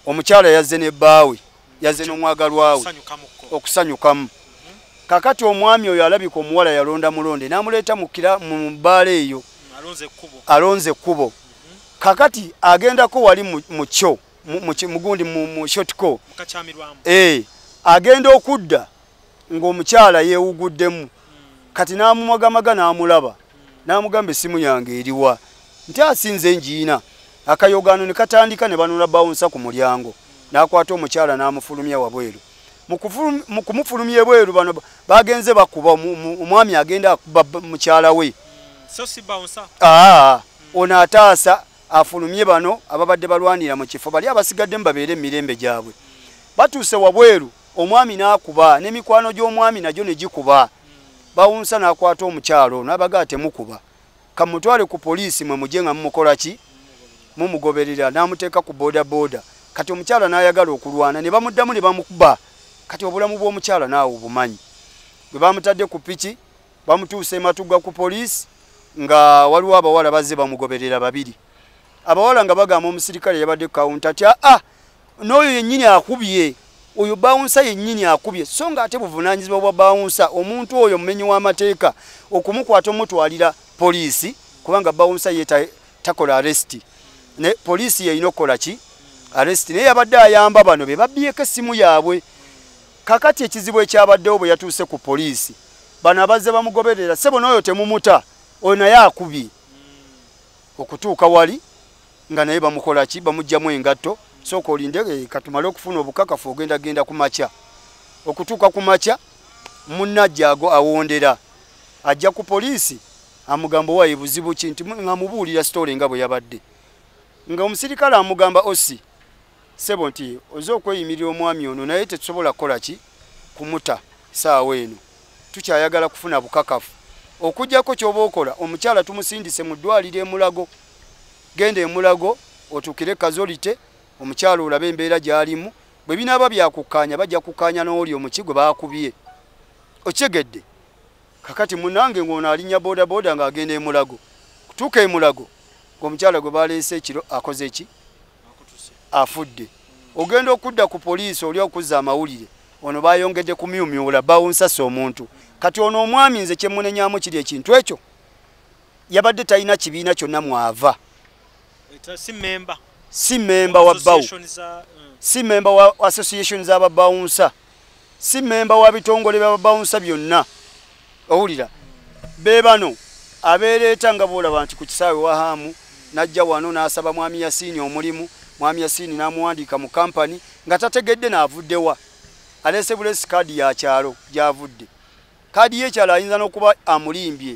omukyala yazze ne bbaawe yazze n'omwagalwawe okusanyukamu kakati omwami oyo alabika omuwala yalonda mulonde n'amuleeta mu bbaala eyo alonze ekkubo kakati agendako wali mu kyo mugundi mu shotco agenda okudda ng'omukyala yeewuguddemu kati n'amumagamaga n'amulaba n'amugamba essimu yange eriwa nti asinze njiina akayogaano ne katandika ne banula bawunsa ku mulyango n'akwata omukyala n'amufulumya wabweru mu kumufulumya ebweru bano bagenze bakuba omwami agenda akuba mukyala we ono ataasa afulumye bano ababadde balwanira mu kifo bali abasigadde mbabeere emirembe gyabwe batuuse wabweru omwami n'akuba n'emikwano gy'omwami nagyo ne gikuba bawunsa n'akwata omukyalo n'abaga temukuba kamutwale ku poliisi mwe mujje nga mumukola ki mumugoberera n'amuteeka ku boda boda kati omukyala n'ayagala okulwana ne bamuddamu ne bamukuba kati obulamu bw'omukyala naawe obumanyi bwe bamutadde ku piki bamutuuse ematugga ku poliisi nga waliwo abawala bazze bamugoberera babiri abawala nga bagamba omusirikale yabadde kawunta ati n'oyo yennyini akubye oyo bawunsa yennyini akubye so nga ate buvunaanyizibwa bwa bawunsa omuntu oyo mumenyi w'amateeka okumukwata omutwalira poliisi kubanga bawunsa ye takola aresti ne poliisi yeyina okukola ki aresti naye yabadde ayamba bano be babbiyeko essimu yaabwe kakati ekizibu ekyabaddewo bwe yatuuse ku poliisi bano abazze bamugoberera sebo n'oyo temumuta oyo naye akubye okutuuka wali nga naye bamukola ki bamugjamu engatto sooka olinde katumale okufuna obukakafu ogenda genda ku makya okutuuka ku makya munnajja ago awondera ajja ku poliisi amugamba owaye buzibu ki nti ngamubuulira sitole nga bwe yabadde nga omusirikale amugamba osi sebo nti oze okweyimirira omwami ono naye tetusobola kukola ki kumuta saawa eno tukyayagala kufuna bukakafu okujjako ky'oba okola omukyala tumusindise mu ddwaliro emulago genda emulago otuukire kazolite omukyala olabe embeera gy'alimu bwe binaaba byakukkaanya bajja kukkaanya n'oli omuki gwe baakubye okyegedde kakati munange ng'ono alinnya boda boda ng'agenda emulago kutuuka emulago ng'omukyala gwe baleese ekiro akoze ki afudde ogenda okudda ku poliisi oli okuzza amawulire ono bayongedde kumyumyula bawunsasa omuntu kati ono omwami nze kyemunenyamu kiri ekintu ekyo yabadde talina kibiina kyonna mwava si memba wa bawu si memba wa association z'ababawunsa si memba wa bitongole by'ababawunsa byonna owulira beebano abeereeta nga boolaba nti ku kisaawe wahamu najja wano n'asaba mwami Yasiini omulimu mwami Yasiini n'amuwandiika mu kampani nga tategedde n'avuddewa aleese bulesi kaadi ya kyalo gy'avudde kaadi y'ekyalo ayinza n'okuba amulimbye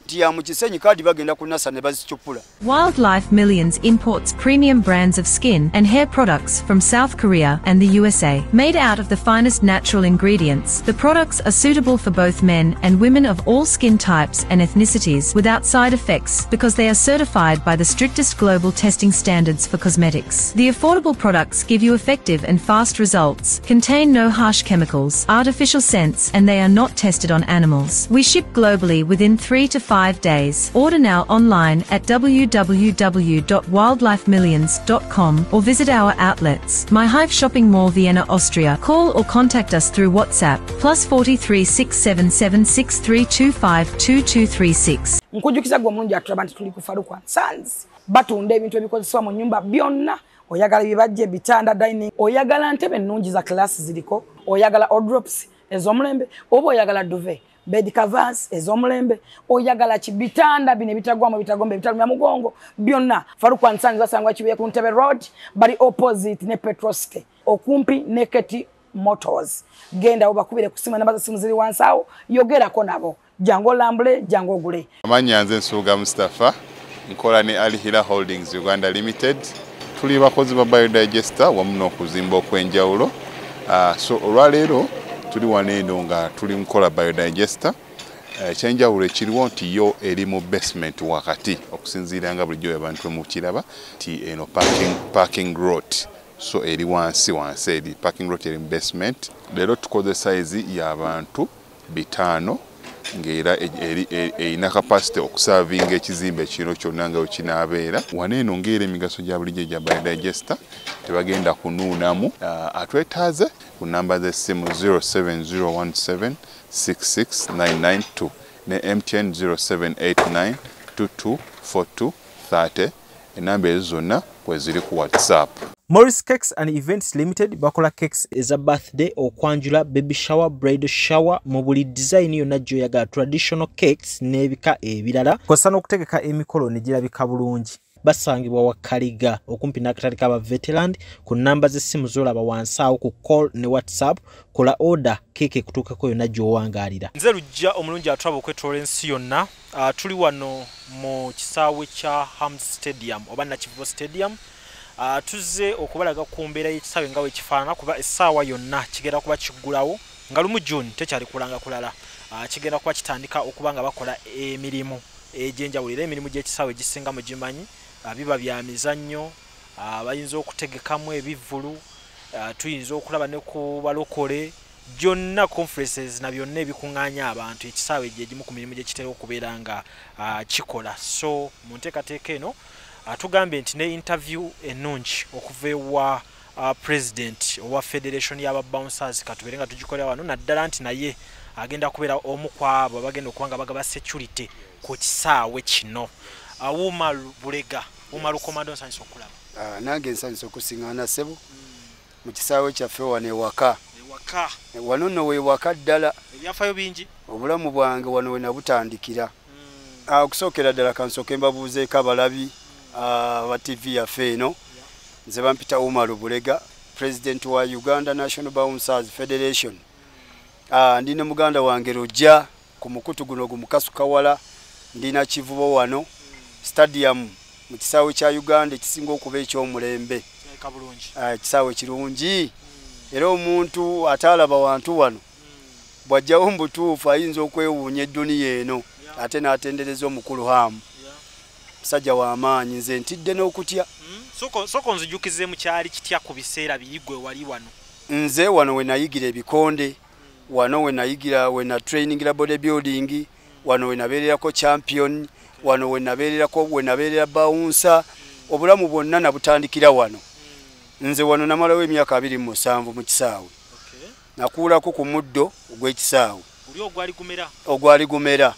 nti yamukisenyi kaadi bagenda kunasa ne bazicupula. Wildlife Millions imports premium brands of skin and hair products from South Korea and the USA. Made out of the finest natural ingredients, the products are suitable for both men and women of all skin types and ethnicities without side effects because they are certified by the strictest global testing standards for cosmetics. The affordable products give you effective and fast results, contain no harsh chemicals, artificial scents, and they are not tested on animals. We ship globally within 3 to 5 days. Order now online at www.wildlifemillions.com or visit our outlets. My Hive Shopping Mall, Vienna, Austria. Call or contact us through WhatsApp +43 677 6325 2236. Nkujukiza gwe mulungi atulaba nti tuli ku Farukwan Sons batunda ebintu ebikozesebwa mu nyumba byonna. Oyagala bibajje bitanda dining, oyagala ntebe nnungi za class ziliko, oyagala wardrobes ez'omulembe, oba oyagala duvet, bed covers ez'omulembe, oyagala kibitanda bine bitagwamo bitagombe bitalumya mugongo byonna. Farukwan Sons basangwa Kibuye ku Ntebe Road bali opposite ne Petrosite okumpi ne Keti Motors. Genda obakubire kusima namba za simu ziri wansawo, yogerako nabo. Jango lambule, jango gule. Amanya nze Nsuuga Mustafa, nkola ne Alihira Holdings Uganda Limited. Tuli bakozi ba biodigester wamu n'okuzimba okwenjawulo. So olwaleero tuli waneeno nga tuli nkola biodigester. Ekyenjawulo ekiriwo nti yo eri mu basement wakati okusinziira nga bulijjo abantu mu kiraba ti eno parking lot. So eri wansi eri parking lot eri mu basement. Leero tukoze size y'abantu 5 ng'era erina capacity okusavinga ekizimbe kino kyonna nga wekinaabeera. Wano eno ng'era emigaso gya bulijjo gya biodigester tebagenda kunuunamu. Atwetaaze ku namba z'essimu 07017669992 ne MTN 0789224230. Enamba ezo zonna kweziri ku WhatsApp. Morris Cakes and Events Limited bakola cakes eza birthday, okwanjula, baby shower, bridal shower, mu buli design yonna gy'oyagala, traditional cakes n'ebika ebirala. Kosa n'okutegeka emikolo ne girabika bulungi. Basangibwa wa Kaliga okumpi n'akatale k'aba veteran ku namba z'essimu z'olaba wansi awo ku call ne WhatsApp. Kola order keke kutuukako yonna gy'owangaalira. Nze Lujja omulungi atulaba okwetoola ensi yonna. Tuli wano mu kisaawe kya Hams Stadium oba Nakivubo Stadium. Tuzze okubalaga ku mbeera y'ekisaawe nga wekifaanana kuba essaawa yonna kigenda kuba kiggulawo nga lumu June tekyali kulanga kulala. Kigenda kuba kitandika okuba nga bakola emirimu egy'enjawulo. Emirimu gy'ekisaawe gisinga mu gimanyi biba bya mizannyo, bayinza okutegekamu ebivvulu, tuyinza okulaba ne ku balokole, gyonna conferences na byonna ebikuŋŋaanya abantu. Ekisaawe gye gimu ku mirimu gye kitera okubeera nga kikola. So mu nteekateeka eno tugambe nti ne interview ennungi okuva ewa president owa federation y'aba bouncers katubere nga tugikolera wano, naddala nti naye agenda kubeera omu ku abo abagenda okuba nga bagaba security ku kisaawe kino. Umaru Bulega, Umaru Komando nsanyisa okulaba. Nange nsanyisa okusiŋŋaana ssebo mu kisaawe kyaffe wano ewaka. Wano nno weewaka ddala. Ebyafaayo bingi. Obulamu bwange wano we nabutandikira. Okusookera ddala kansooke mbabuuzeeko abalabi ba TV yaffe eno. Nze bampita Umaru Bulega, President wa Uganda National Bouncers Federation. Ndine muganda wange Lujja ku mukutu guno gumukasukawala. Ndina Kivubo wano stadium mu kisaawe kya Uganda ekisinga okuba eky'omulembe. Kisaawe kirungi. Era omuntu ataalaba wantu wano bw'ajjawo mu butuufu ayinza okwewuunya edduniya eno ate n'atendereza omukulu Hamu. Musajja w'amaanyi, nze ntidde n'okutya. Soko nzijukize mu kyali kitya ku biseera biri gwe wali wano. Nze wano we nayigira ebikonde, wano we nayigira we na training bodybuilding, wano we nabeererako champion, wano we nabeerera bouncer. Obulamu bwonna nabutandikira wano. Nze wano namalawo emyaka 27 mu kisaawe. Nakuulako ku muddo ogw'ekisaawe. Ogwali gumera.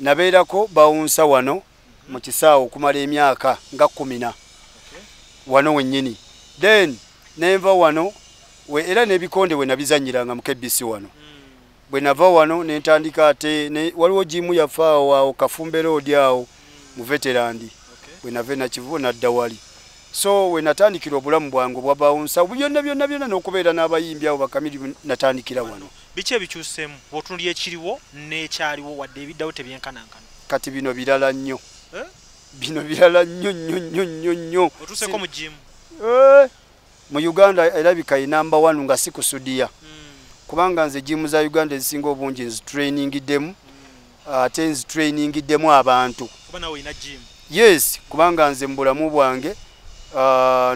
Nabeerako bouncer wano mu kisaawe okumala emyaka nga 10 wano wennyini. Then nenva wano era n'ebikonde we nabizanyiranga mu KBC wano. Bwe nava wano nentandika ate waliwo jimu yafaawo awo Kafumbe Road awo mu veterandi. Bwe nave Nakivubo nadda wali. So we natandikira obulamu bwange bwa bouncer byonna n'okubeera n'abayimbi abo bakamiri natandikira wano. Biki ebikyusemu bw'otunuulira ekiriwo n'ekyaliwo wadde ebiddawo tebyenkanankana? Kati bino birala nnyo. Bino birala nnyo. Otuuseko mu jimu? Mu Uganda erabika number 1 nga si kusudia. Kubanga nze jimu za Uganda ezisinga obungi nzitrainingidemu, ate nzitrainingidemu abantu. Kuba nawe olina jimu? Yes, kubanga nze mu bulamu bwange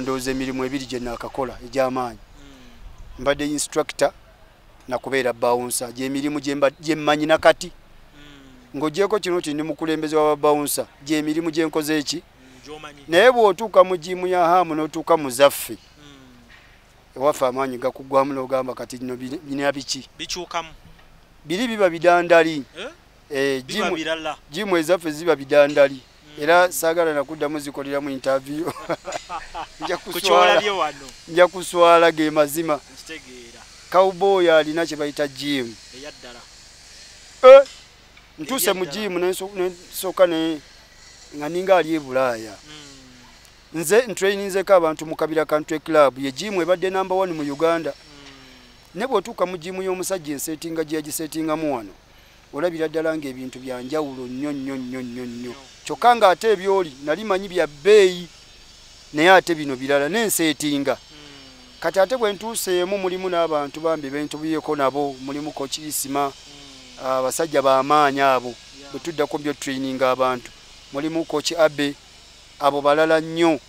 ndowooza emirimu ebiri gye naakakola egy'amaanyi. Mbadde instructor na kubeera bouncer, gy'emirimu gye mmanyi nakati. Ng'ogyeko kino ndi mukulembeze wa bouncer, gy'emirimu gye nkoze eki. Naye bw'otuuka mu jimu ya Hamu n'otuuka mu zaffe, ewaffe amaanyi gakuggwamu n'ogamba kati bino bina biki? Bikyukamu? Biri biba bidandali. Jimu ezaffe ziba bidandali. Era saagala nakuddamu zikoleramu interview. Nja kuswala ge mazima. Cowboy alina kye bayita jimu. Ntuse mu jimu n'ensooka nga ninga ali e Bulaaya. Nze ntrainingzeko abantu mu Kabira Country Club, ye jimu ebadde number 1 mu Uganda. Ne bw'otuuka mu jimu y'omusajja ensetinga gye yagisetingamu wano, olabira ddala ng'ebintu bya njawulo nnyo. Kyokka ng'ate ebyoli nali manyi bya bbeeyi, naye ate bino birala n'ensetinga. Kati ate bwe ntuuseemu mulimu n'abantu bambi bentubyeko nabo, mulimu Coach Isima, abasajja b'amaanyi abo bwe tuddako byo training abantu, mulimu Coach Abe, abo balala nnyo.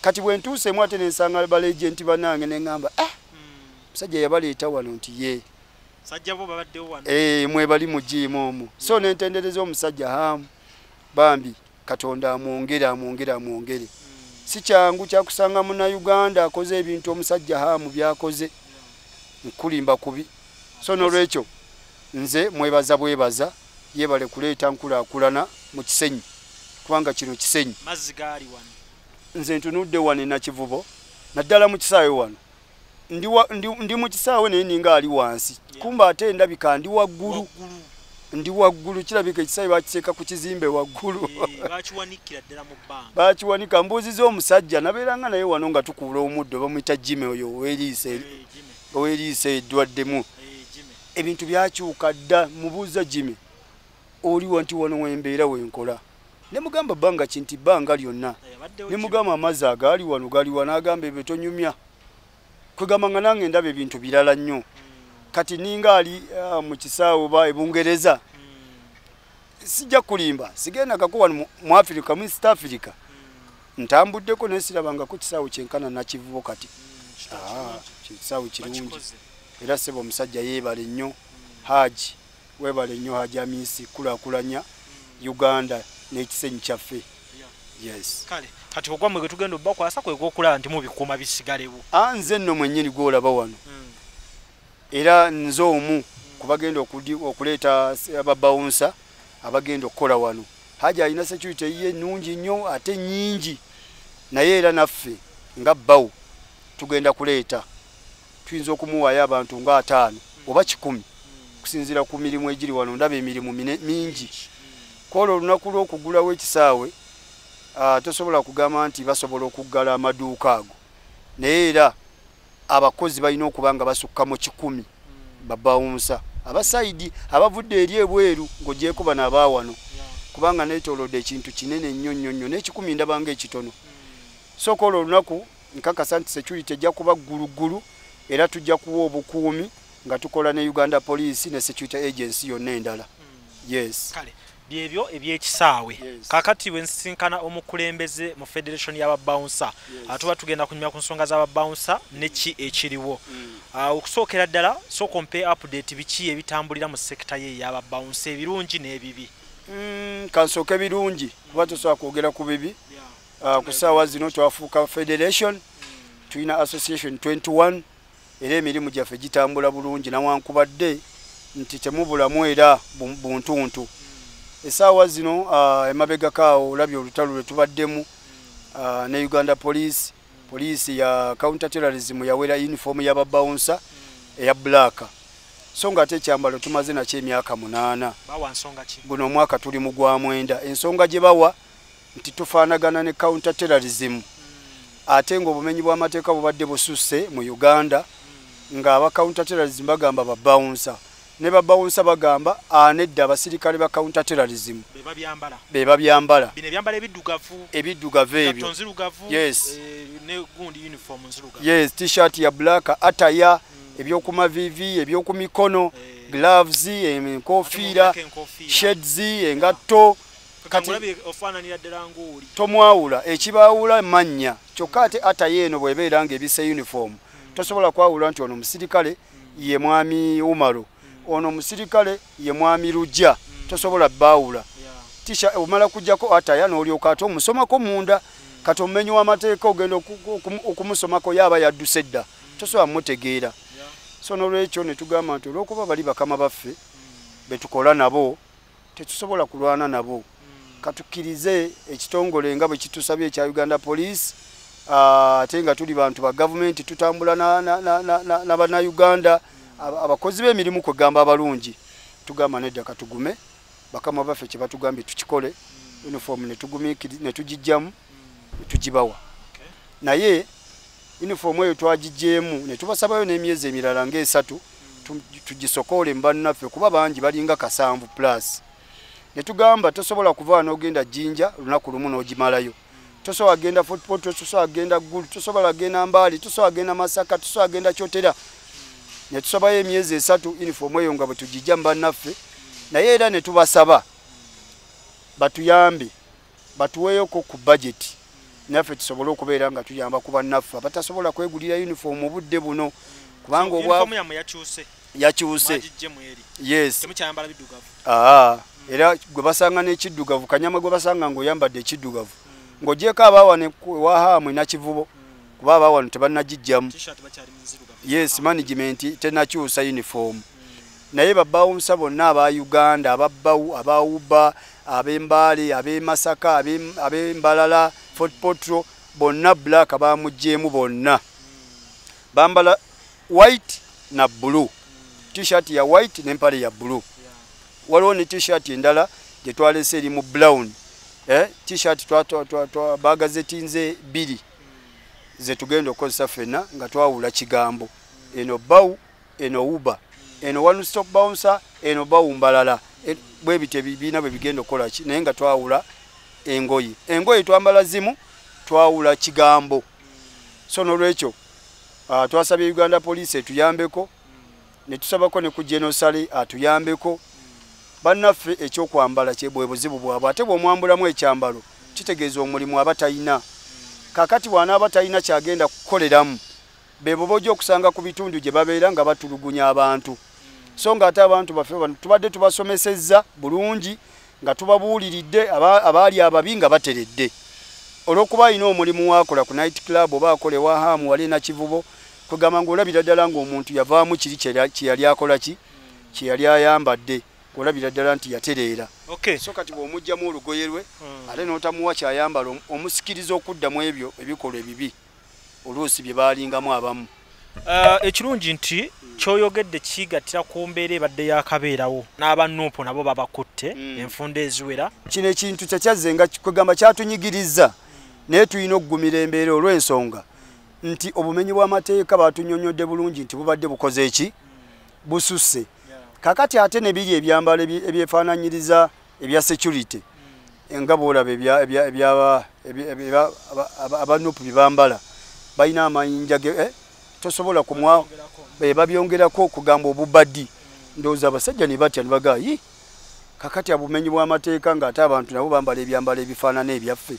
Kati bwe ntuuseemu ate n'ensanga balegenti bannange ne ŋŋamba musajja yabaleeta wano nti ye sajja bo babaddewo wano mwe bali mu jimu omwo so nentendereza omusajja hamu bambi Katonda amwongere si kyangu kyakusanga muna Uganda akoze ebintu omusajja hamu byakoze nkulimba kubi so nolwekyo nze bwebaza yebale kuleeta nkulakulana mu Kisenyi kubanga kino Kisenyi mazzi gaali wano nze ntunudde wano na Kivubo naddala mu kisaawe wano ndi mu kisaawe naye ninga ali wansi kumba ate ndabika ndi waggulu kirabika ekisaawe bakiseeka ku kizimbe waggulu bakiwanikira ddala mu bbanga bakiwanika mbuuziza omusajja nabeeranga naye wano nga tukuula omuddo bamuyita Jime oyo ow'eriisa eddwaddemu ebintu byakyuka dda mubuuza Jime oli wanti wano wembeera wenkola ne mugamba bbanga kinti bbanga lyonna ne mugamba amazzi agaali wano agamba ebyo tonyumya kwegamba nga nange ndaba ebintu birala nnyo kati ninga ali mu kisaawe ba ebungereza sijja kulimba sigenda kakuwa mu Africa mu East Africa ntambuddeko nesirabanga ku kisaawe kyenkana na Kivubo kati kisaawe kirungi era sebo omusajja yeebale nnyo Haji webale nnyo Haji Amisi kulakulanya Uganda n'ekisenyi kyaffe yes kale kati ogwa mwe tugenda obakwasa kwe gokulaba nti mubikuuma bisigalewo nze nno mwennyini gwolaba wano era nze omu kubagenda okuleeta ababawunsa abagenda okukola wano Haji alina security ye nnungi nnyo ate nnyingi naye era naffe nga bbawo tugenda kuleeta tuyinza okumuwaayo abantu nga 5 oba 10 kusinziira ku mirimu egiri wano ndaba emirimu mingi kola olunaku lw'okugulawo ekisaawe tosobola kugamba nti basobola okuggala amaduuka ago naye era abakozi balina okuba nga basukka mu 10 babawunsa abasaidi abavudde eri ebweru ng'ogyeko bano abaawano kubanga neetoolodde ekintu kinene nnyo n'ekikumi ndabanga ekitono so kola olunaku nkakasa nti security ejja kuba gguluggulu era tujja kuwa obukuumi nga tukola ne Uganda Police ne Security Agency yonna endala yes kale byebyo ebyekisaawe kakati wensinkana omukulembeze mu Federation y'ababouncer atuba tugenda kunyuma ku nsonga z'ababouncer neki ekiriwo okusookera ddala so compare update biki ebitambulira mu sekta ye y'ababouncer ebirungi n'ebibi kansooka ebirungi kuba tosobola kwogera ku bibi ku ssaawa zino twafuuka Federation tulina Association 21 era emirimu gyaffe gitambula bulungi nawankubadde nti temubulamu era buntuntu essaawa zino emabega kaawo olabye olutalo lwe tubaddemu ne Uganda Police ya counter terrorism yawera uniform y'ababouncer eya black so nga ate ekyambalo tumaze nakyo emyaka 8 bawa nsonga ki guno omwaka tuli mu gwa mwenda ensonga gye bawa nti tufaanagana ne counter terrorism ate ng'obumenyi bw'amateeka bubadde bususse mu Uganda nga aba counter terrorism bagamba babouncer ne babawunsa bagamba nedda abasirikale ba counter terrorism beba byambala bine byambala ebiddugavu ebyo yes ne gundi uniform nzirugavu yes t-shirt ya black ataya ebyoku vivi ebyoku mikono gloves enkofiira shades engatto kati ofananira derango oli tomwawula ekibawula manya kyokate ataya eno bwebeera nga ebise uniform tosobola kwawula nti ono musirikale ye mwami Umaro ono musirikale ye mwami Rujja tosobola bawula tisha omala kujjako ataya n'olyoka ato omusomako munda kati omumenyi w'amateeka ogenda okumusomako yaba yadduse dda tosobola mutegeera so n'olwekyo ne tugamba nti olw'okuba bali bakama baffe betukola nabo tetusobola kulwana nabo katukkirize ekitongole nga bwe kitusabye ekya Uganda Police ate nga tuli bantu ba government tutambula na bana Uganda abakozi b'emirimu kwegamba abalungi tugamba nedda katugume bakama baffe kye batugambye tukikole uniform ne tugijjamu tugibawa naye uniform eyo twagijjeemu ne tubasabayo n'emyezi emirala nga3 tugisokole mbannaffe kuba bangi balinga 7+ ne tugamba tosobola kuva n'ogenda Jinja lunaku lumu n'ogimalayo tosobola genda football tosobola genda Gulu tosobola genda Mbali tosobola genda Masaka tosobola genda Kyotera ne tusabayo emyezi 3 uniform eyo nga bwe tugijja mbannaffe naye era ne tubasaba batuyambe batuweeyo ku budget naffe tusobole okubeera nga tuyamba ku bannaffe abatasobola kwegulira uniform obudde buno kubanga uniform yamu yakyuse yakyuse yes temukyayambala biddugavu era gwe basanga n'ekiddugavu kanyama gwe basanga ng'oyambadde ekiddugavu ng'ogyeko abaawane wahamu nakivubo kuba abaawano tebannagijjamu yes management tenakyusa uniform naye babbawunsa bonna aba Uganda ababbawu abawuba ab'Embale ab'Masaka ab'Embalala Fort Portal bonna black abamugjeemu bonna bambala white na blue t-shirt ya white n'empale ya blue waliwo ne t-shirt endala gye twalese eri mu brown t-shirt bagazetinze 2 ze tugenda okukozesa ffenna nga twawula kigambo eno bawu eno uba eno one stop bouncer eno bawu mbalala bwe bite bibiina bwe bigenda okukola ki naye nga twawula engoye twambala zimu twawula kigambo so n'olwekyo twasabye Uganda Police etuyambeko ne tusabako ne ku Genosale atuyambeko bannaffe ekyokwambala kyebwe buzibu bwabwe ate bw'omwambulamu ekyambalo kitegeeza omulimu abatayina kakati bwana abatayina kyagenda kukoleramu bebo bojja okusanga ku bitundu gye babeera nga batulugunya abantu so nga ate abantu baffe tubadde tubasomesezza bulungi nga tubabuuliridde abaali ababi nga bateredde olw'okuba alina omulimu wakola ku night club oba akole wahamu wali na kivubo kugamba ng'olabira ddala ng'omuntu yavaamu kiri kyeyali akola ki kyeyali ayambadde olabira ddala nti yatereera so kati bw'omugjamu olugoye lwe ate n'otamuwa kyayambala omusikiriza okuddamu ebyo ebikolwa ebibi oluusi bye baalingamu abamu ekirungi nti kyoyogedde kigattira ku mbeera ebadde yakabeerawo n'abanuupu nabo babakutte enfunda eziwera kino ekintu kyekyazze nga kugamba kyatunyigiriza naye tulina okugumira embeera olw'ensonga nti obumenyi bw'amateeka baatunyonyodde bulungi nti bubadde bukoze eki bususse kakati ate ne biri ebyambalo ebyefaananyiriza ebya security nga bwolaba abanuupu bye bambala balina amayinja tosobola kumwa babyongerako okugamba obubaddi ndowooza abasajja ne batya ne bagaa kakati abumenyi bw'amateeka ng'ate abantu nabo bambala ebyambalo ebifaanana ebyaffe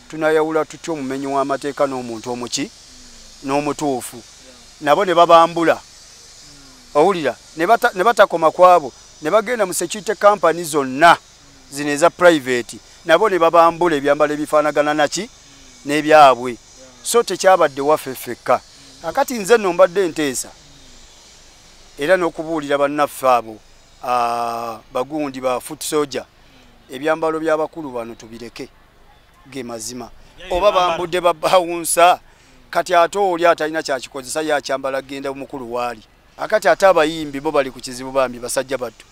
tunayawula tutya omumenyi w'amateeka n'omuntu omuki n'omutuufu nabo ne babambula owulira ne batakoma kwabo ne bagenda mu security company zonna zino eza private nabo ne babambula ebyambalo ebifaanagana naki n'ebyabwe so tekyabadde waffe ffekka akati nze nno mbadde nteesa era n'okubuulira bannaffe abo bagundi ba foot soldier ebyambalo by'abakulu bano tubireke ge mazima oba bambudde babawunsa kati ate oli atalina kyakikozesa yakyambala genda mukulu waali akati ate abayimbi bo bali ku kizibu bambi basajja battu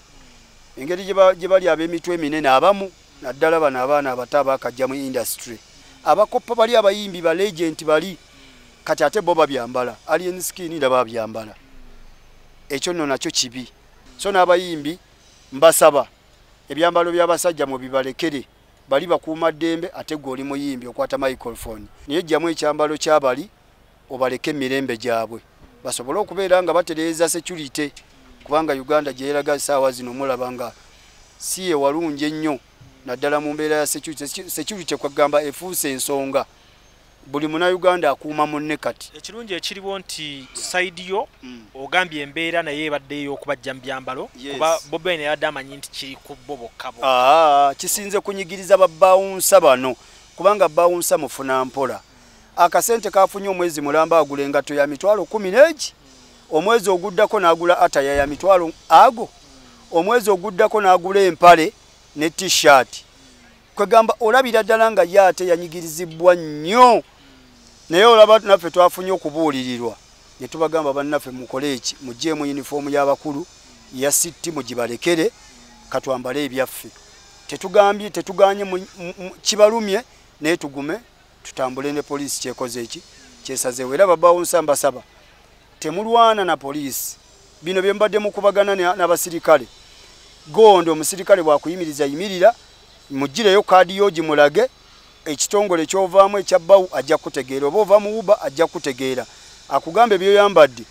engeri gye bali ab'emitwe eminene abamu naddala bano abaana abato abakajja mu industry abakoppa bali abayimbi ba legend bali kati ate bo babyambala alien skin ndaba babyambala ekyo nno nakyo kibi so n'abayimbi mbasaba ebyambalo by'abasajja mu bibalekere bali bakuuma ddembe ate gwe oli muyimbi okwata microphone naye jjamu ekyambalo kyabali obaleke emirembe gyabwe basobole okubeera nga batereeza security kubanga Uganda gye yeraga ssaawa zino mulaba nga si ewalungi ennyo naddala mu mbeera ya security kwagamba efuuse ensonga buli Munnayuganda akuuma munne kati ekirungi ekiriwo nti side yo ogambye embeera naye ebaddeyo okubajja mu byambalo kuba Bobi Wine yadde amanyi nti kiri ku bo bokka kisinze kunyigiriza babbawunsa bano kubanga bbawunsa mufuna mpola akasente kafunye omwezi mulamba agula engatto ya mitwalo 10 omwezi oguddako n'agula ataya ya mitwalo ago omwezi oguddako n'agula empale ne t-shirt kwegamba olabira ddala nga yate yanyigirizibwa nnyo naye olaba naffe twafunye okubuulirirwa ne tubagamba bannaffe mukole eki mujje mu uniform y'abakulu ya city mugibalekere katwambale ebyaffe tetuganye kibalumye naye tugume tutambule ne police kyekoze eki kyesazeewo era babawunsa mbasaba temulwana na police bino bye mbadde mukubagana n'abasirikale gondo omusirikale bwakuyimiriza yimirira mugireyo kaadi yo gimulage ekitongole kyovaamu ekyabbawu ajja kutegeera oba ova mu uba ajja kutegeera akugambe byoyambadde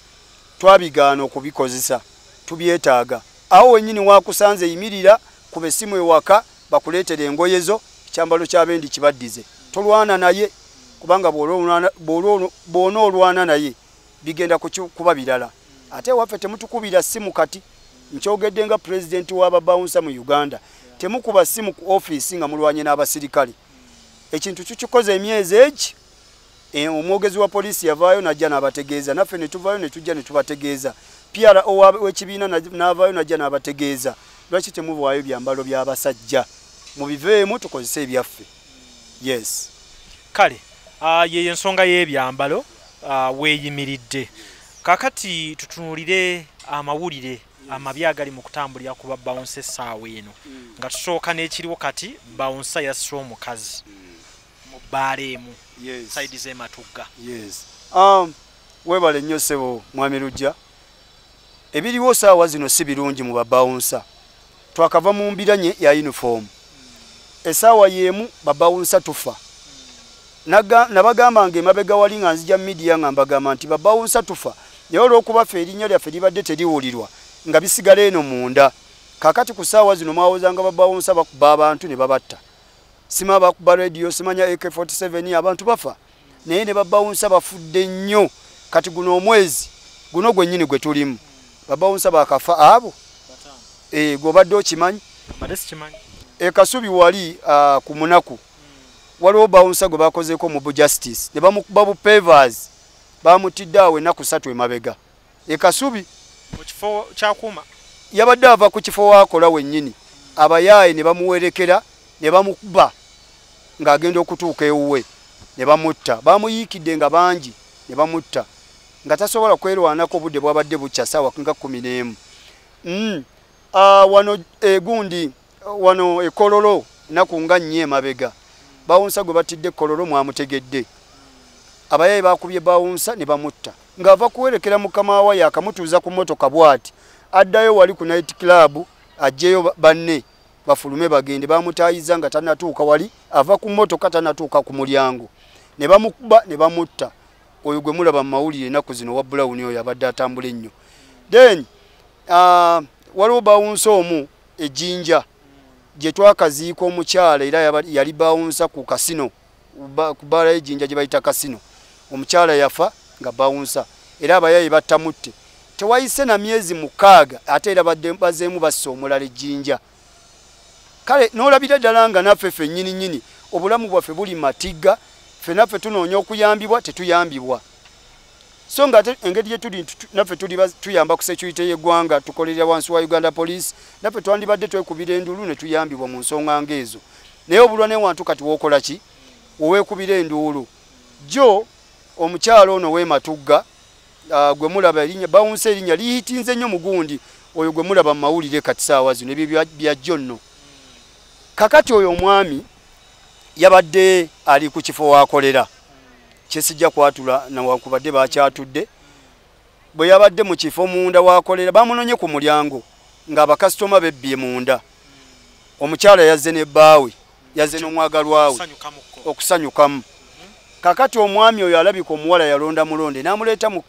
twabigaana okubikozesa tubyetaaga awo wennyini wakusanze yimirira kuba essimu ewaka bakuleetere engoyezo ekyambalo ky'abendi kibaddize tolwana naye kubanga bw'onoolwana naye bigenda kuba birala ate waffe temutukubira simu kati nkyogedde nga president w'ababawunsa mu Uganda temukuba simu ku office nga mulwanye n'abasirikale ekintu kikoze emyezi egi omwogezi wa poliisi yavaayo najja n'abategeeza naffe ne tuvaayo ne tujja ne tubategeeza PRO w'ekibiina n'avaayo najja n'abategeeza lwaki temuvaayo byambalo by'abasajja mubiveemu tukozese ebyaffe yes kale ye ensonga y'ebyambalo weeyimiridde kakati tutunulire amawulire amabi agali mu kutambulira ku babawunsa essaawa eno nga tusooka n'ekiriwo kati bawunsa yasse omukazi mu bbaala emu saidi z'ematugga weebale nnyo ssebo mwami Lujja ebiriwo saawa zino si birungi mu babawunsa twakava mu mbiranye ya uniform essaawa y'emu babawunsa tufa nabagamba ng'emabega wali nga nzija media nga mbagamba nti babawunsa tufa naye olw'okuba ffe erinnya lyaffe libadde teriwulirwa nga bisigala eno munda kakati ku ssaawa zino mwawozanga babawunsa bakuba abantu ne babatta sima bakuba radio simanya AK47 abantu bafa naye ne babawunsa bafudde nnyo kati guno omwezi guno gwennyini gwe tulimu babawunsa bakafa abo gobadde okimanyi Kasubi wali ku munaku waliwo bawunsa gwe bakozeeko mu justice ne bamukuba bu pavers bamutidde awo ennaku 3 emabega Kasubi mu kifo kyakuuma yabadde ava ku kifo waakola wennyini abayaaye ne bamuwerekera ne bamukuba ng'agenda okutuuka ewuwe ne bamutta bamuyiikidde nga bangi ne bamutta nga tasobola kwerwanako obudde bwabadde bukya ssaawa nga 11 wano egundi wano ekololo naku nga nnyo emabega bawunsa gwe batidde kololo mwamutegedde abayaaye bakubye bawunsa ne bamutta ng'ava kuwerekera mukama wa yakamutuuza ku motoka bw'ati addayo wali ku night club ajjeyo banne bafulume bagende bamutaayiza nga tanatuuka wali ava ku motoka tanatuuka ku mulyango ne bamukuba ne bamutta oyo gwe mulaba mu mawulire ennaku zino wa Brown oyo abadde atambula ennyo then waliwo bawunsa omu ejjinja gye twakaziika omukyala era yali bawunsa ku kasino ku bbaala y'ejjinja gye bayita kasino omukyala yafa nga bawunsa era abayaaye battamutte tewayise na myezi 6 ate era bazeemu bassa omulala ejjinja kale n'olabira ddala nga naffe ffe nnyini obulamu bwaffe buli matigga ffe naffe tunoonya okuyambibwa tetuyambibwa so nga engeri gyetuli naffe tuyamba ku security y'eggwanga tukolerera wansi wa Uganda Police naffe twandibadde twekubira enduulu ne tuyambibwa mu nsonga ng'ezo naye obulwa ne wantu kati wookola ki oweekubira enduulu jo omukyalo ono w'ematugga gwe mulaba erinnya bawunsa erinnya liyitinze nnyo mugundi oyo gwe mulaba mu mawulire kati ssaawa zino ebyo byajjo nno kakati oyo omwami yabadde ali ku kifo waakolera kyesijja kwatula nawankubadde bakyatudde bwe yabadde mu kifo munda waakolera bamunonye ku mulyango ng'abakasitoma bebbye munda omukyala yazze n'ebbaawe yazze n'omwagalwawe okusanyukamu kakati omwami oyo alabika omuwala yalonda mulonde n'amuleeta mu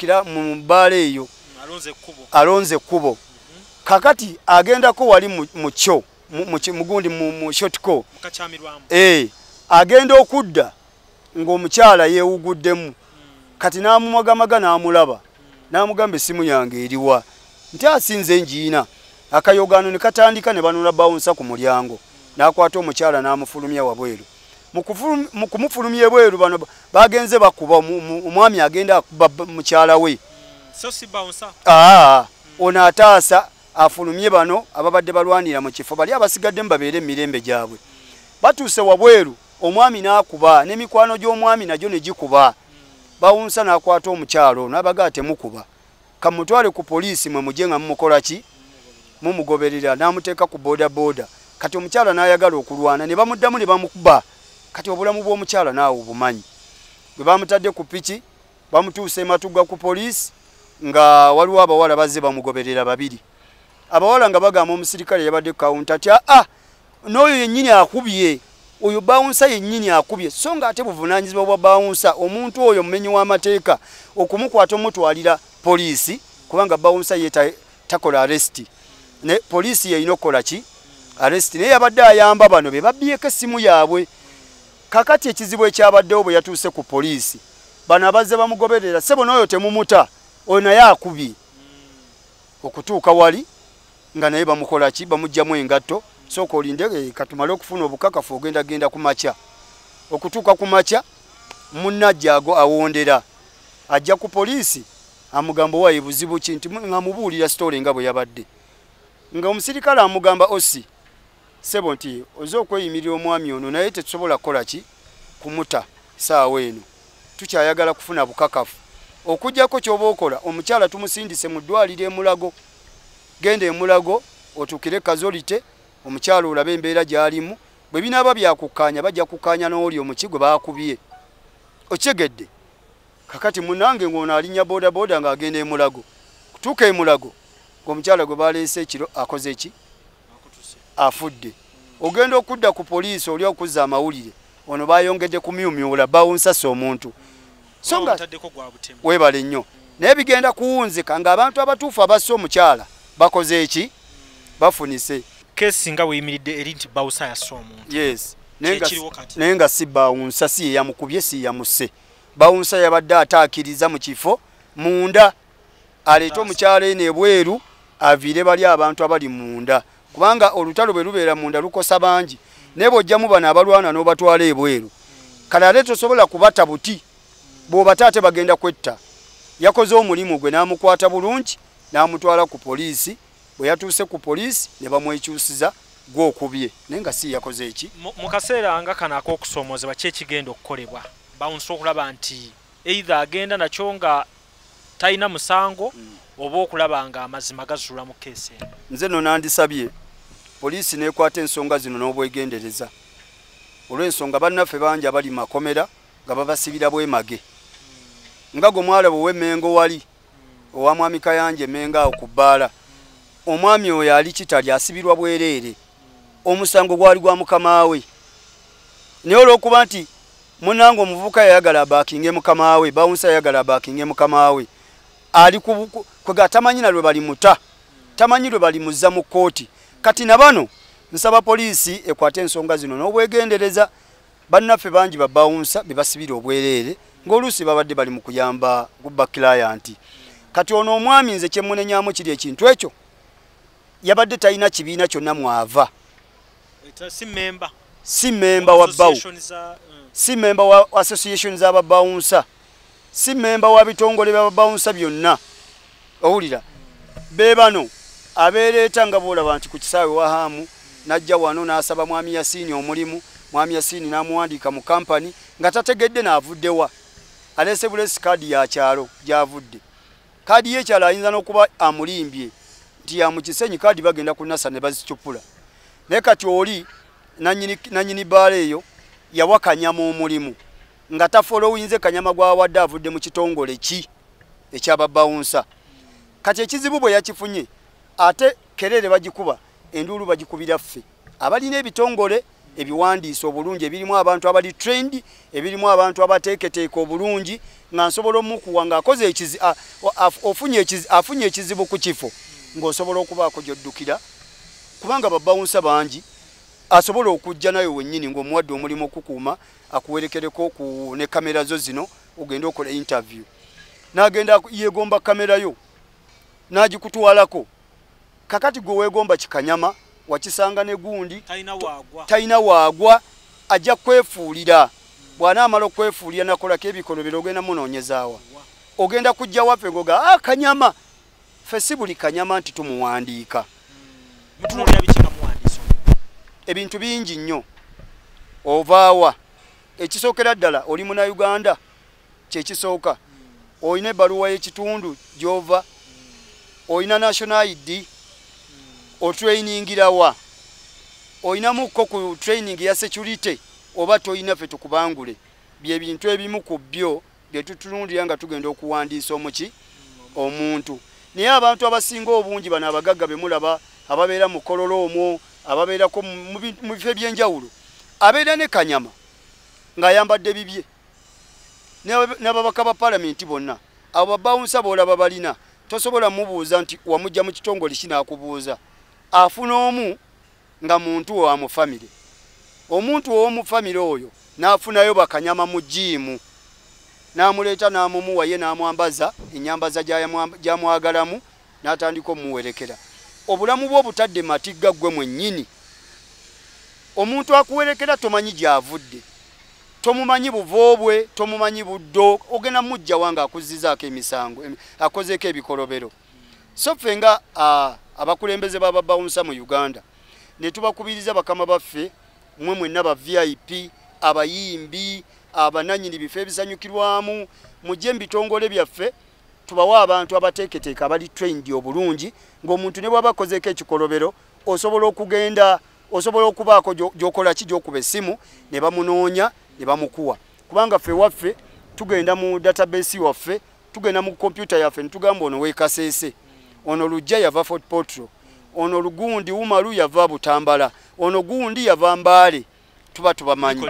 bbaala eyo alonze ekkubo kakati agendako wali mu kyo mugundi mu shotco agenda okudda ng'omukyala yeewuguddemu kati n'amumagamaga n'amulaba n'amugamba essimu yange eriwa nti asinze njiina akayogaano ne katandika ne banula bawunsa ku mulyango n'akwata omukyala n'amufulumya wabweru mu kumufulumya ebweru bano bagenze bakuba omwami agenda akuba mukyala we ono ataasa afulumye bano ababadde balwanira mu kifo bali abasigadde babeere emirembe gyabwe batuuse wabweru omwami n'akuba n'emikwano gy'omwami nagyo ne gikuba bawunsa n'akwata omukyalo n'abaga temukuba kamutwale ku poliisi mwe mujje nga mumukola ki mumugoberera n'amuteeka ku boda kati omukyala n'ayagala okulwana ne bamuddamu ne bamukuba kati obulamu bw'omukyala naawe obumanyi bwe bamutadde ku piki bamutuuse ematugga ku poliisi nga waliwo abawala bazze bamugoberera babiri abawala nga bagamba omusirikale yabadde kawunta ati n'oyo yennyini akubye oyo bawunsa yennyini akubye so nga ate buvunaanyizibwa bwa bawunsa omuntu oyo mumenyi w'amateeka okumukwata omutwalira poliisi kubanga bawunsa ye takola arresti ne poliisi yeyina okukola ki arresti naye yabadde ayamba bano be babyeko essimu yaabwe kakati ekizibu ekyabaddewo bwe yatuuse ku poliisi bano abazze bamugoberera sebo n'oyo temumuta oyo naye akubye okutuuka wali nga naye bamukola ki bamujjamu engatto sooka olinde katumale okufuna obukakafu ogenda ku makya okutuuka ku makya munnajja ago awondera ajja ku poliisi amugamba wayi buzibu ki nti ngamubuulira story nga bwe yabadde nga omusirikale amugamba osi sebo nti oze okweyimirira omwami ono naye tetusobola kukola ki kumuta saawa eno tukyayagala kufuna bukakafu okujjako ky'oba okola omukyala tumusindise mu ddwaliro Mulago genda e Mulago otuukire kazolite omukyala olabe embeera gy'alimu bwe binaaba byakukkaanya bajja kukkaanya n'oli omukigwe baakubye okyegedde kakati munange ng'ono alinnya bodaboda ng'agenda e Mulago kutuuka e Mulago ng'omukyala gwe baleese ekiro akoze ki afudde ogenda okudda ku poliisi oli okuzza amawulire ono bayongedde kumyumyula bawunsasa omuntu songa webale nnyo naye bigenda kuwunzika ng'abantu abatuufu abassa omukyala bakoze eki bafunise kesi nga weyimiridde eri nti bawusa yassa omuntu yes naye nga si bawunsa si yeyamukubye si yamusse bawunsa yabadde ataakiriza mu kifo munda aleete omukyala eno ebweru aviire bali abantu abali munda kubanga olutalo bwe lubeera munda lukosa bangi naye bw'ojjamu bano abalwana n'obatwala ebweru kale ate tosobola kubata buti bw'obataate bagenda kwetta yakoze omulimu gwe n'amukwata bulungi n'amutwala ku poliisi bwe yatuuse ku poliisi ne bamwekyusiza gw'okubye naye nga si yakoze eki mu kaseera nga kano ak'okusoomozebwa ki ekigenda okukolebwa bawunsa okulaba nti either agenda nakyo nga talina musango oba okulaba nga amazima gazuula mu keesi eno nze no nandisabye poliisi n'ekwata ensonga zino n'obwegendereza olw'ensonga bannaffe bangi abali makomera nga babasibira bwemage nga gwe mwalaba ow'Emmengo wali owa mwami Kayanja Emmengo awo ku bbaala omwami oyo ali kitali asibirwa bwereere omusango gwali gwa mukama we naye olw'okuba nti munange omuvubuka yayagala abaakinge mukama we bawunsa yayagala abaakinge mukama we ali kwega tamanyi na lwe bali muta tamanyi lwe bali muzza mu kkooti kati na bano nsaba poliisi ekwate ensonga zino n'obwegendereza bannaffe bangi babawunsa bebasibira obwereere ng'oluusi babadde bali mu kuyamba gubba client kati ono omwami nze kyemunenyamu kiri ekintu ekyo yabadde talina kibiina kyonna mwava si memba wa bawu si memba wa association z'ababawunsa si memba wa bitongole by'ababawunsa byonna owulira beebano abeereeta nga boolaba nti ku kisaawe Wahamu najja wano n'asaba mwami Yasiini omulimu mwami Yasiini n'amuwandiika mu kampani nga tategedde n'avuddewa aleese bulesi kaadi ya kyalo gy'avudde kaadi y'ekyalo ayinza n'okuba amulimbye nti yamukisenyi kaadi bagenda kunasa ne bazicupula naye kati oli nanyini bbaala eyo yawa Kanyama omulimu nga tafolowinze Kanyama gwawadde avudde mu kitongole ki ekyababawunsa kati ekizibu bwe yakifunye ate kerere bagikuba enduulu bagikubira ffe abalina ebitongole ebiwandiisa obulungi ebirimu abantu abali trained ebirimu abantu abateeketeeka obulungi nga nsobola omukuwa ng'akoze afunye ekizibu ku kifo ng'osobola okubaako gy'oddukira kubanga babawunsa bangi asobola okujja nayo wennyini ng'omuwadde omulimu okukuuma akuwerekereko ne kamera zo zino ogenda okola interview n'agenda yeegomba kamera yo n'agikutwalako kakati gwe weegomba Kikanyama wakisanga ne gundi talina waagwa ajja kwefuulira bw'anaamala okwefuulira nakolako ebikolobero ogenda munoonyezaawa ogenda kujja waffe ngoga Kanyama ffe si buli Kanyama nti tumuwandiika ebintu bingi nnyo ovaawa ekisookera ddala oli muna Uganda kyekisooka olina ebbaluwa y'ekitundu gy'ova olina national ID otrainingirawa olinamuko ku training ya security oba toyina ffe tukubangule bye bintu ebimu ku byo bye tutunulira nga tugenda okuwandiisa omuntu naye abantu abasinga obungi bano abagagga be mulaba ababeera mu Kololo omwo ababeerako mu bifo ebyenjawulo abeera ne Kanyama ng'ayambadde bibye n'ababaka ba palamenti bonna abo babawunsa boolaba balina tosobola mubuuza nti wamujja mu kitongole kinaakubuuza afuna omu nga muntu wa mu family omuntu w'omu family oyo n'afunayo bakanyama mu jiimu n'amuleeta n'amumuwa ye n'amwambaza ennyambaza gy'amwagalamu n'atandika omuwerekera obulamu bwo obutadde matigga gwe mwennyini omuntu akuwerekera tomanyi gy'avudde tomumanyi buvoobwe tomumanyi buddo ogenda mujja wanga akuzizaako emisango akozeeko ebikolobero so ffe nga abakulembeze b'ababawunsa mu Uganda ne tubakubiriza bakama baffe mwe mwenna ba VIP abayimbi abananyini bifo ebisanyukirwamu mujje mbitongole byaffe tubawa abantu abateeketeeka abali trained obulungi ng'omuntu ne bw'abakozeeko ekikolobero osobola okugenda osobola okubaako gyokola ki gyokuba essimu ne bamunoonya ne bamukuwa kubanga ffe waffe tugenda mu database waffe tugenda mu kompyuta yaffe netugamba ono weekaseese ono lujja yava Fort Portal ono lugundi Umaru yava Butambala ono gundi yava Mbale tuba tubamanyi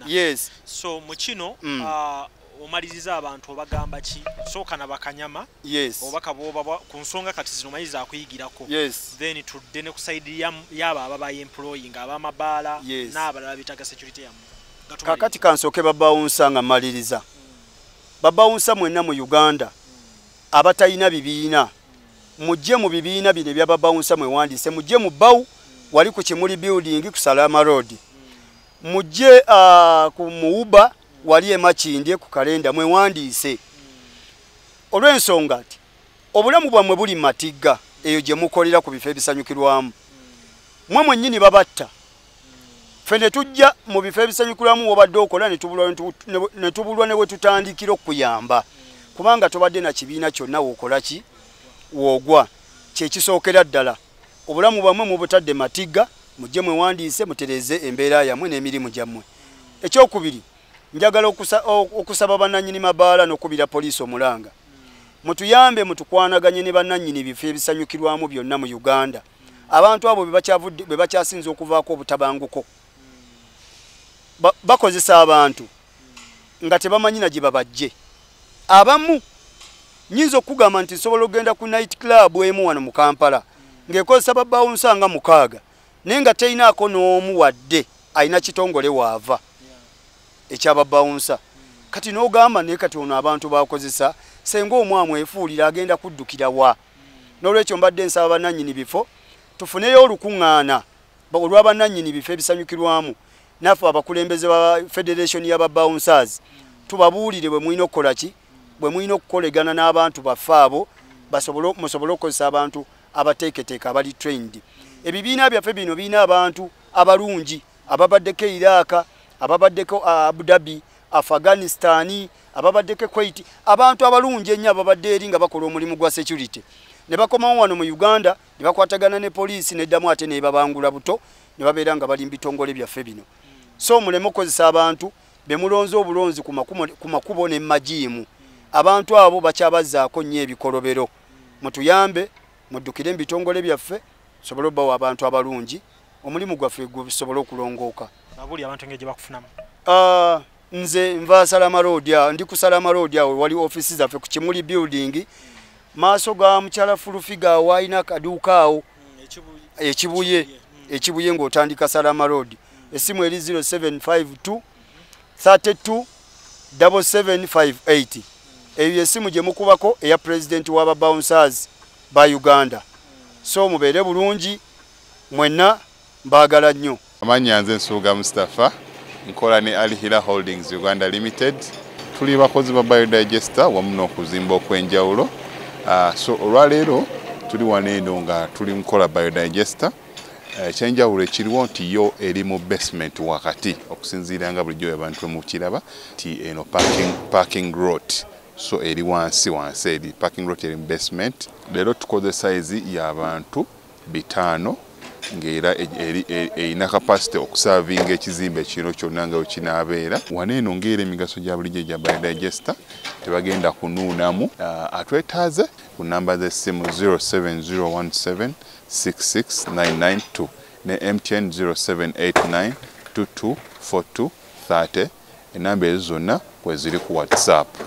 yes so mukino omaliriza abantu obagamba ki soka na bakanyama yes obaka boba ku nsonga kati zino mayiza akuyigirako yes then tudde ne kusaidia yaba ababa employing abamabala yes. n'abalala bitaga security yamu kakati kansoke babawunsa nga maliriza babawunsa mwenna mu Uganda abatayina bibiina mujje mu bibiina bine bya babawunsa mwewandise mujje mu Bawu wali ku Kimuli building ku Salama Road mujje ku Muuba wali emakindye ku kalenda mwewandise olw'ensonga ati obulamu bwammwe buli matigga eyo gye mukolera ku bifo ebisanyukirwamu mwe mwennyini babatta ffe ne tujja mu bifo ebisanyukirwamu wobadde okola ne tubulwa ne we tutandikira okuyamba kubanga tobadde na kibiina kyonna wookola ki woogwa kyekisookera ddala obulamu bwammwe mu butadde matigga mujje mwewandise mutereze embeera yammwe n'emirimu gyammwe ekyokubiri njagala okusaba bannannyini mabaala n'okubira poliisi omulanga mutuyambe mutukwanaganye ne bannannyini bifo ebisanyukirwamu byonna mu Uganda abantu abo bwe bakyasinza okuvaako obutabanguko bakozesa abantu nga tebamanyi na gye babajje abamu nyinza okugamba nti nsobola okugenda ku night club emu wano mu Kampala ng'ekozesa babawunsa nga 6 naye nga teyinaako n'omu wadde alina kitongole waava ekyababawunsa kati n'ogamba naye kati ono abantu bakozesa senga omwamu efuulira agenda kuddukira wa n'olwekyo mbadde nsaba bannannyini bifo tufuneyo olukuŋŋaana olw'abannannyini bifo ebisanyukirwamu naffe abakulembeze ba Federation y'ababawunsers tubabuulire bwe mulina okukola ki bwe mulina okukolegana n'abantu baffe abo musobole okukozesa abantu abateeketeeka abali trained ebibiina byaffe bino birina abantu abalungi ababaddeko Iraq ababaddeko Abu Dhabi Afghanistan ababaddeko Kuwait abantu abalungi ennyo ababadde eri nga bakola omulimu gwa security ne bakomawo wano mu Uganda ne bakwatagana ne poliisi neddamu ate ne babangula buto ne babeera nga bali mbitongole byaffe bino so muleme okukozesa abantu be mulonze obulonzi ku makubo ne majiimu abantu abo bakyabazzaako nnyo ebikolobero mutuyambe muddukire mbitongole byaffe sobole obbawo abantu abalungi omulimu gwaffe gusobole okulongooka babuli abantu ngeje bakufunamu nze nva Salama Road ndi ku Salama Road awo wali offices zaffe ku Kimuli building maaso ga mukyala Fulufiga wayina kaduuka awo ekibuye ng'otandika Salama Road esimu eri 0752 32 7758 eyo esimu gye mukubako eya president w'ababawunsers ba Uganda so mubeere bulungi mwenna mbaagala nnyo amanya nze Nsuuga Mustafa nkola ne Alihira Holdings Uganda Limited tuli bakozi ba biodigester wamu n'okuzimba okwenjawulo so olwaleero tuli waneeno nga tuli nkola biodigester ekyenjawulo ekiriwo nti yo eri mu basement wakati okusinziira nga bulijjo abantu mukiraba ti eno parking lot so eri wansi eri parking lot eri mu basement leero tukozesa size y'abantu 5 ng'era erina capacity okusavinga ekizimbe kino kyonna nga wekinaabeera waneeno ng'era emigaso gya bulijjo gya biodigester tebagenda kunuunamu atwetaaze ku namba z'essimu 07017669992 ne MTN 0789224230 enamba ezo zonna kweziri ku WhatsApp.